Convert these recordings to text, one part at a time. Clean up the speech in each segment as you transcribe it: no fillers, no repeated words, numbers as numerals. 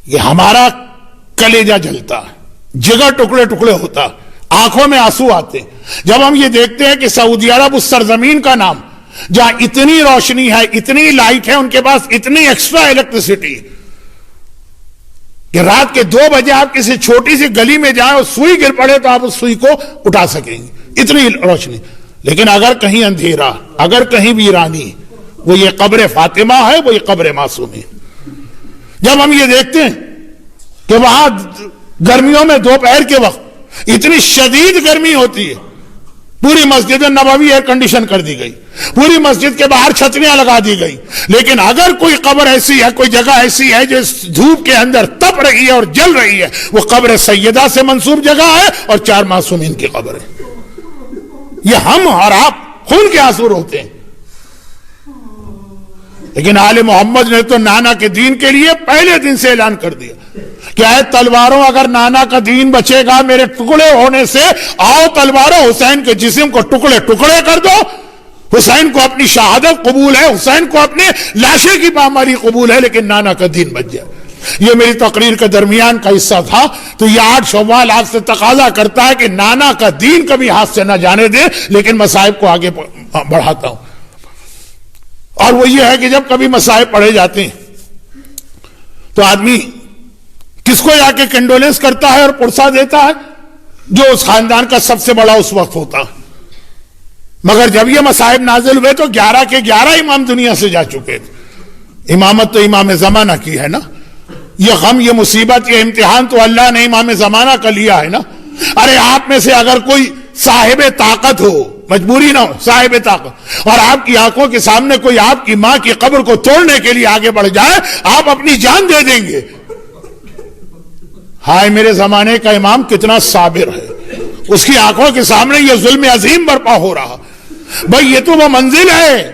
یہ ہمارا کلیجہ جلتا ہے، جگر ٹکڑے ٹکڑے ہوتا، آنکھوں میں آنسو آتے جب ہم یہ دیکھتے ہیں کہ سعودی عرب اس سرزمین کا نام جہاں اتنی روشنی ہے، اتنی لائٹ ہے، ان کے پاس اتنی ایکسٹرا الیکٹریسٹی کہ رات کے 2 بجے آپ کسی چھوٹی سی گلی میں جائیں اور سوئی گر پڑے تو آپ اس سوئی کو اٹھا سکیں گے، اتنی روشنی۔ لیکن اگر کہیں اندھیرا، اگر کہیں ویرانی، وہ یہ قبر فاطمہ ہے، وہ یہ قبر معصومین۔ جب ہم یہ دیکھتے ہیں کہ وہاں گرمیوں میں دوپہر کے وقت اتنی شدید گرمی ہوتی ہے، پوری مسجد نبوی ایئر کنڈیشن کر دی گئی، پوری مسجد کے باہر چھتریاں لگا دی گئی، لیکن اگر کوئی قبر ایسی ہے، کوئی جگہ ایسی ہے جو دھوپ کے اندر تپ رہی ہے اور جل رہی ہے، وہ قبر سیدہ سے منسوب جگہ ہے اور 4 معصومین کی قبر ہے۔ یہ ہم اور آپ خون کے آنسو روتے ہیں، لیکن آل محمد نے تو نانا کے دین کے لیے پہلے دن سے اعلان کر دیا کہ اے تلواروں، اگر نانا کا دین بچے گا میرے ٹکڑے ہونے سے، آؤ تلواروں حسین کے جسم کو ٹکڑے ٹکڑے کر دو۔ حسین کو اپنی شہادت قبول ہے، حسین کو اپنے لاشے کی پاماری قبول ہے، لیکن نانا کا دین بچ جائے۔ یہ میری تقریر کے درمیان کا حصہ تھا، تو یہ 8 شوال آپ سے تقاضا کرتا ہے کہ نانا کا دین کبھی ہاتھ سے نہ جانے دے، لیکن مصائب کو آگے بڑھاتا ہوں۔ اور وہ یہ ہے کہ جب کبھی مصائب پڑھے جاتے ہیں تو آدمی کس کو جا کے کنڈولنس کرتا ہے اور پرسہ دیتا ہے؟ جو اس خاندان کا سب سے بڑا اس وقت ہوتا۔ مگر جب یہ مصائب نازل ہوئے تو 11 کے 11 امام دنیا سے جا چکے تھے۔ امامت تو امام زمانہ کی ہے نا، یہ غم، یہ مصیبت، یہ امتحان تو اللہ نے امام زمانہ کا لیا ہے نا۔ ارے آپ میں سے اگر کوئی صاحب طاقت ہو، مجبوری نہ ہو، صاحب طاقت، اور آپ کی آنکھوں کے سامنے کوئی آپ کی ماں کی قبر کو توڑنے کے لیے آگے بڑھ جائے، آپ اپنی جان دے دیں گے۔ ہائے میرے زمانے کا امام کتنا صابر ہے، اس کی آنکھوں کے سامنے یہ ظلم عظیم برپا ہو رہا۔ بھئی یہ تو وہ منزل ہے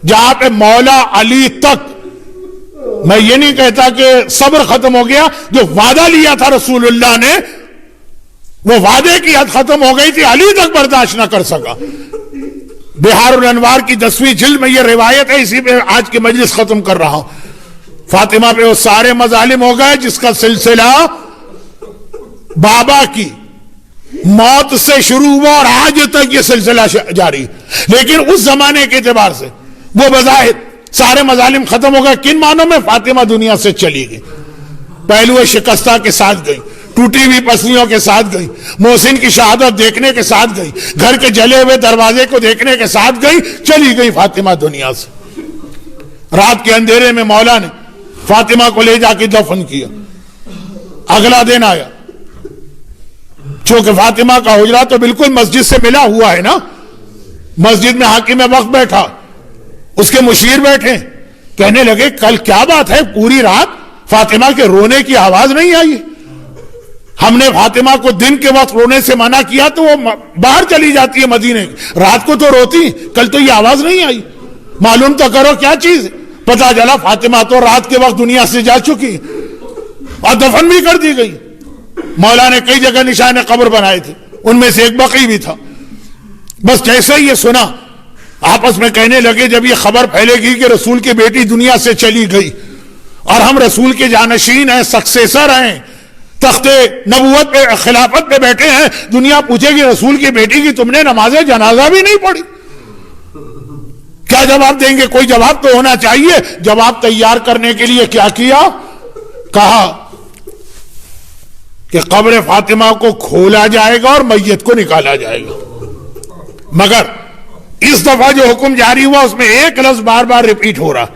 جہاں پہ مولا علی تک، میں یہ نہیں کہتا کہ صبر ختم ہو گیا، جو وعدہ لیا تھا رسول اللہ نے، وہ وعدے کی حد ختم ہو گئی تھی، علی تک برداشت نہ کر سکا۔ بہار الانوار کی 10ویں جلد میں یہ روایت ہے، اسی پہ آج کی مجلس ختم کر رہا ہوں۔ فاطمہ پہ وہ سارے مظالم ہو گئے جس کا سلسلہ بابا کی موت سے شروع ہوا اور آج تک یہ سلسلہ جاری، لیکن اس زمانے کے اعتبار سے وہ بظاہر سارے مظالم ختم ہو گئے۔ کن معنوں میں؟ فاطمہ دنیا سے چلی گئی، پہلو شکستہ کے ساتھ گئی، ٹوٹی ہوئی پسلیوں کے ساتھ گئی، محسن کی شہادت دیکھنے کے ساتھ گئی، گھر کے جلے ہوئے دروازے کو دیکھنے کے ساتھ گئی، چلی گئی فاطمہ دنیا سے۔ رات کے اندھیرے میں مولا نے فاطمہ کو لے جا کے دفن کیا۔ اگلا دن آیا، چونکہ فاطمہ کا حجرہ تو بالکل مسجد سے ملا ہوا ہے نا، مسجد میں حاکم وقت بیٹھا، اس کے مشیر بیٹھے، کہنے لگے کل کیا بات ہے، پوری رات فاطمہ کے رونے کی آواز نہیں آئی؟ ہم نے فاطمہ کو دن کے وقت رونے سے منع کیا تو وہ باہر چلی جاتی ہے مدینے، رات کو تو روتی، کل تو یہ آواز نہیں آئی، معلوم تو کرو کیا چیز۔ پتہ چلا فاطمہ تو رات کے وقت دنیا سے جا چکی اور دفن بھی کر دی گئی۔ مولا نے کئی جگہ نشان قبر بنائے تھے، ان میں سے ایک بقی بھی تھا۔ بس جیسے ہی یہ سنا، آپس میں کہنے لگے، جب یہ خبر پھیلے گی کہ رسول کی بیٹی دنیا سے چلی گئی اور ہم رسول کے جانشین ہیں، سکسیسر ہیں، تخت نبوت پہ، خلافت پہ بیٹھے ہیں، دنیا پوچھے گی رسول کی بیٹی کی تم نے نماز جنازہ بھی نہیں پڑھی، کیا جواب دیں گے؟ کوئی جواب تو ہونا چاہیے۔ جواب تیار کرنے کے لیے کیا کیا؟ کہا کہ قبر فاطمہ کو کھولا جائے گا اور میت کو نکالا جائے گا، مگر اس دفعہ جو حکم جاری ہوا اس میں ایک لفظ بار بار ریپیٹ ہو رہا،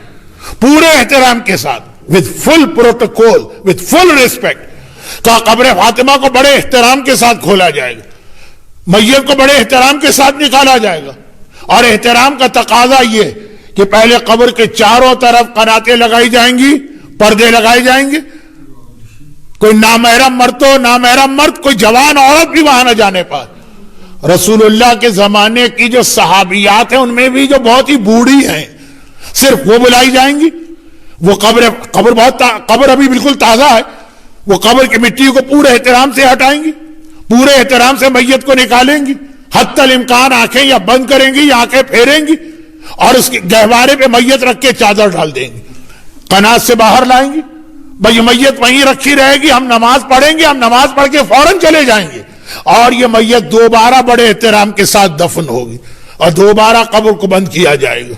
پورے احترام کے ساتھ، with full protocol, with full respect، کہا قبر فاطمہ کو بڑے احترام کے ساتھ کھولا جائے گا، میت کو بڑے احترام کے ساتھ نکالا جائے گا، اور احترام کا تقاضا یہ کہ پہلے قبر کے چاروں طرف قناتیں لگائی جائیں گی، پردے لگائے جائیں گے، کوئی نامحرم مرد تو نامحرم مرد، کوئی جوان عورت بھی وہاں نہ جانے پائے۔ رسول اللہ کے زمانے کی جو صحابیات ہیں ان میں بھی جو بہت ہی بوڑھی ہیں، صرف وہ بلائی جائیں گی۔ وہ قبر ابھی بالکل تازہ ہے، وہ قبر کی مٹی کو پورے احترام سے ہٹائیں گی، پورے احترام سے میت کو نکالیں گی، حتی الامکان آنکھیں یا بند کریں گی یا آنکھیں پھیریں گی، اور اس کے گہوارے پہ میت رکھ کے چادر ڈال دیں گی، قنات سے باہر لائیں گی، بھائی میت وہیں رکھی رہے گی، ہم نماز پڑھیں گے، ہم نماز پڑھ کے فوراً چلے جائیں گے، اور یہ میت دوبارہ بڑے احترام کے ساتھ دفن ہوگی اور دوبارہ قبر کو بند کیا جائے گا۔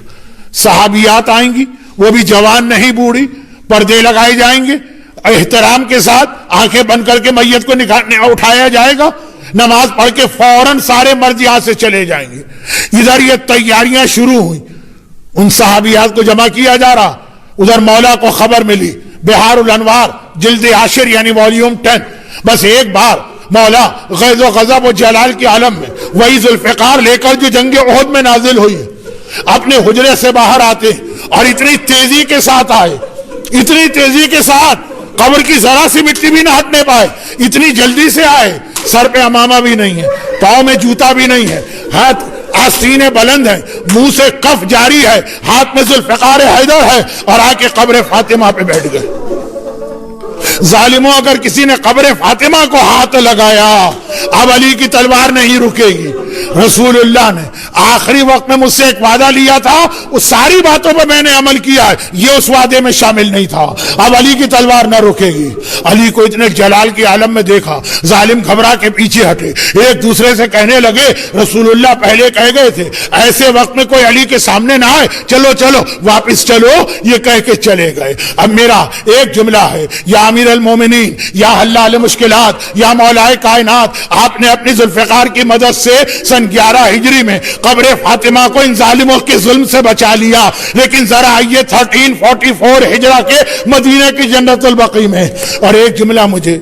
صحابیات آئیں گی، وہ بھی جوان نہیں بوڑھی، پردے لگائے جائیں گے، احترام کے ساتھ آنکھیں بند کر کے میت کو اٹھایا جائے گا، نماز پڑھ کے فوراً سارے مرد یہاں سے چلے جائیں گے۔ ادھر یہ تیاریاں شروع ہوئی، ان صحابیات کو جمع کیا جا رہا، ادھر مولا کو خبر ملی، بہار الانوار جلد 10 یعنی والیوم 10، بس ایک بار مولا غیظ و غضب و جلال کے عالم میں وہی ذوالفقار لے کر جو جنگ احد میں نازل ہوئی اپنے حجرے سے باہر آتے اور اتنی تیزی کے ساتھ آئے، اتنی تیزی کے ساتھ قبر کی ذرا سی مٹی بھی نہ ہٹنے پائے، اتنی جلدی سے آئے، سر پہ امامہ بھی نہیں ہے، پاؤں میں جوتا بھی نہیں ہے، ہاتھ آستینیں بلند ہیں، منہ سے کف جاری ہے، ہاتھ میں ذوالفقار حیدر ہے، اور آ کے قبر فاطمہ پہ بیٹھ گئے۔ ظالموں، اگر کسی نے قبر فاطمہ کو ہاتھ لگایا اب علی کی تلوار نہیں رکے گی۔ رسول اللہ نے آخری وقت میں مجھ سے ایک وعدہ لیا تھا، اس ساری باتوں پر میں نے عمل کیا ہے، یہ اس وعدے میں شامل نہیں تھا، اب علی کی تلوار نہ رکے گی۔ علی کو اتنے جلال کے عالم میں دیکھا، ظالم گھبرا کے پیچھے ہٹے، ایک دوسرے سے کہنے لگے رسول اللہ پہلے کہہ گئے تھے ایسے وقت میں کوئی علی کے سامنے نہ آئے، چلو چلو واپس چلو، یہ کہہ کے چلے گئے۔ اب میرا ایک جملہ ہے، یا امیر المومنین، یا حلال مشکلات، یا مولا کائنات، آپ نے اپنی ذوالفقار کی مدد سے سن 11 ہجری میں قبر فاطمہ کو ان ظالموں کے ظلم سے بچا لیا، لیکن ذرا آئیے 1344 ہجرہ کے مدینہ کی جنت البقیع میں، اور ایک جملہ مجھے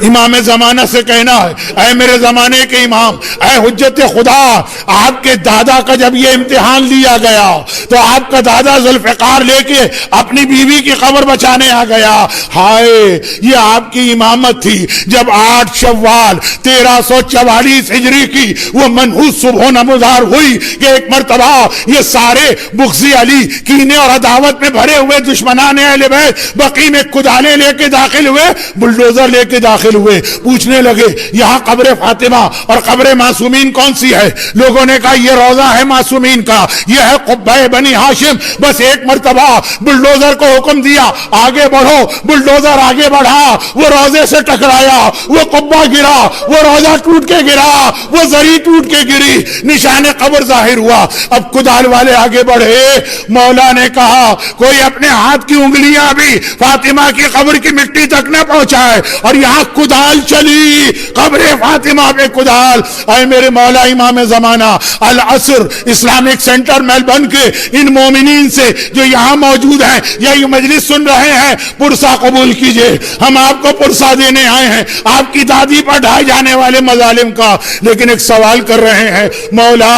امام زمانہ سے کہنا ہے، اے میرے زمانے کے امام، اے حجت خدا، آپ کے دادا کا جب یہ امتحان لیا گیا تو آپ کا دادا ذوالفقار لے کے اپنی بیوی کی قبر بچانے آ گیا، ہائے یہ آپ کی امامت تھی جب 8 شوال 1344 ہجری کی وہ منحوس صبح نمودار ہوئی کہ ایک مرتبہ یہ سارے بغضی علی کینے اور عداوت میں بھرے ہوئے دشمنان اہل بیت بقیع میں کدالیں لے کے داخل ہوئے، بلڈوزر لے کے داخل ہوئے، پوچھنے لگے یہاں قبر فاطمہ اور قبر معصومین کون سی ہے؟ لوگوں نے کہا یہ روضہ ہے معصومین کا، یہ ہے قبہ بنی ہاشم۔ بس ایک مرتبہ بلڈوزر کو حکم دیا آگے بڑھو، بلڈوزر آگے بڑھا، وہ روضے سے ٹکرایا، وہ قبہ گرا، وہ روضہ ٹوٹ کے گرا، وہ زری ٹوٹ کے گری، نشان قبر ظاہر ہوا۔ اب کدال والے آگے بڑھے، مولا نے کہا کوئی اپنے ہاتھ کی انگلیاں بھی فاطمہ کی قبر کی مٹی تک نہ پہنچائے، اور یہاں کدال چلی، قبر فاطمہ پہ کدال۔ اے میرے مولا امام زمانہ، العصر اسلامک سینٹر میلبرن کے ان مومنین سے جو یہاں موجود ہیں یا یہ مجلس سن رہے ہیں، پرسہ قبول کیجئے، ہم آپ کو پرسہ دینے آئے ہیں آپ کی دادی پر ڈھائے جانے والے مظالم کا، لیکن ایک سوال کر رہے ہیں، مولا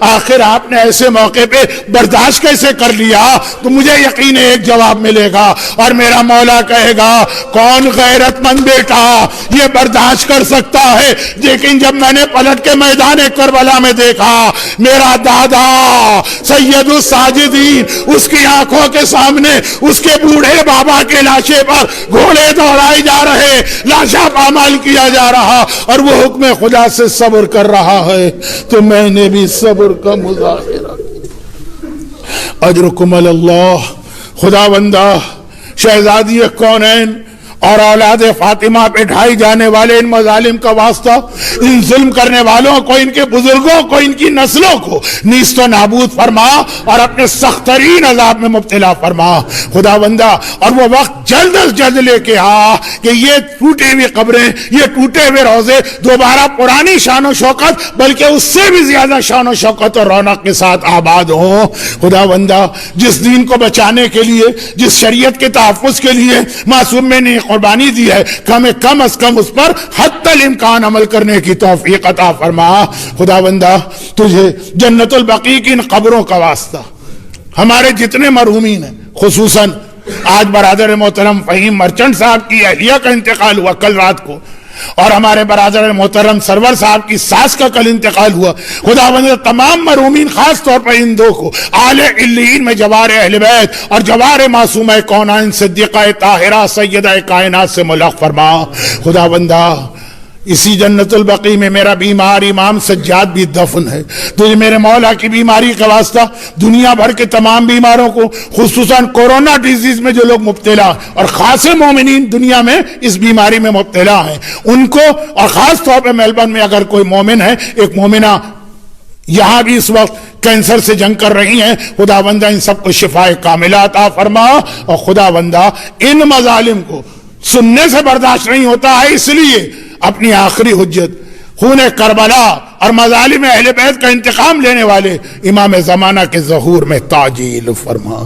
آخر آپ نے ایسے موقع پہ برداشت کیسے کر لیا؟ تو مجھے یقین ہے ایک جواب ملے گا، اور میرا مولا کہے گا کون غیرت مند بیٹا یہ برداشت کر سکتا ہے؟ لیکن جب میں نے پلٹ کے میدان کربلا میں دیکھا میرا دادا سید الساجدین اس کی آنکھوں کے سامنے اس کے بوڑھے بابا کے لاشے پر گھوڑے دوڑائے جا رہے، لاشا پامال کیا جا رہا، اور وہ حکم خدا سے صبر کر رہا ہے، تو میں نے بھی صبر کا مظاہرہ کیا۔ اجرکم اللہ۔ خدا بندہ شہزادی کونین اور اولاد فاطمہ پہ ڈھائی جانے والے ان مظالم کا واسطہ، ان ظلم کرنے والوں کو، ان کے بزرگوں کو، ان کی نسلوں کو نیست و نابود فرما اور اپنے سخت ترین عذاب میں مبتلا فرما خدا بندہ۔ اور وہ وقت جلد از جلد لے کے آ کہ یہ ٹوٹے ہوئے قبریں، یہ ٹوٹے ہوئے روزے دوبارہ پرانی شان و شوکت بلکہ اس سے بھی زیادہ شان و شوکت اور رونق کے ساتھ آباد ہوں خدا بندہ۔ جس دین کو بچانے کے لیے، جس شریعت کے تحفظ کے لیے معصوم میں نے قربانی دی ہے، کم از کم اس پر حتی الامکان عمل کرنے کی توفیق عطا فرما خدا بندہ۔ تجھے جنت البقیع کی ان قبروں کا واسطہ، ہمارے جتنے مرحومین ہیں، خصوصاً آج برادر محترم فہیم مرچنٹ صاحب کی اہلیہ کا انتقال ہوا کل رات کو، اور ہمارے برادر محترم سرور صاحب کی ساس کا کل انتقال ہوا، خدا بندہ تمام مرحومین خاص طور پر ان دو کو اعلی علیین میں جوار اہل بیت اور جوار معصومہ کونین صدیقہ طاہرہ سیدہ کائنات سے ملحق فرما خدا بندہ۔ اسی جنت البقیع میں میرا بیمار امام سجاد بھی دفن ہے. تجھے میرے مولا کی بیماری کا واسطہ دنیا بھر کے تمام بیماروں کو، خصوصاً کورونا ڈیزیز میں جو لوگ مبتلا اور خاص مومنین دنیا میں اس بیماری میں مبتلا ہیں، ان کو، اور خاص طور پہ میلبرن میں اگر کوئی مومن ہے، ایک مومنہ یہاں بھی اس وقت کینسر سے جنگ کر رہی ہیں، خدا بندہ ان سب کو شفائے کاملہ عطا فرما. اور خدا بندہ ان مظالم کو سننے سے برداشت نہیں ہوتا ہے، اس لیے اپنی آخری حجت خون کربلا اور مظالم اہل بیت کا انتقام لینے والے امام زمانہ کے ظہور میں تعجیل فرما.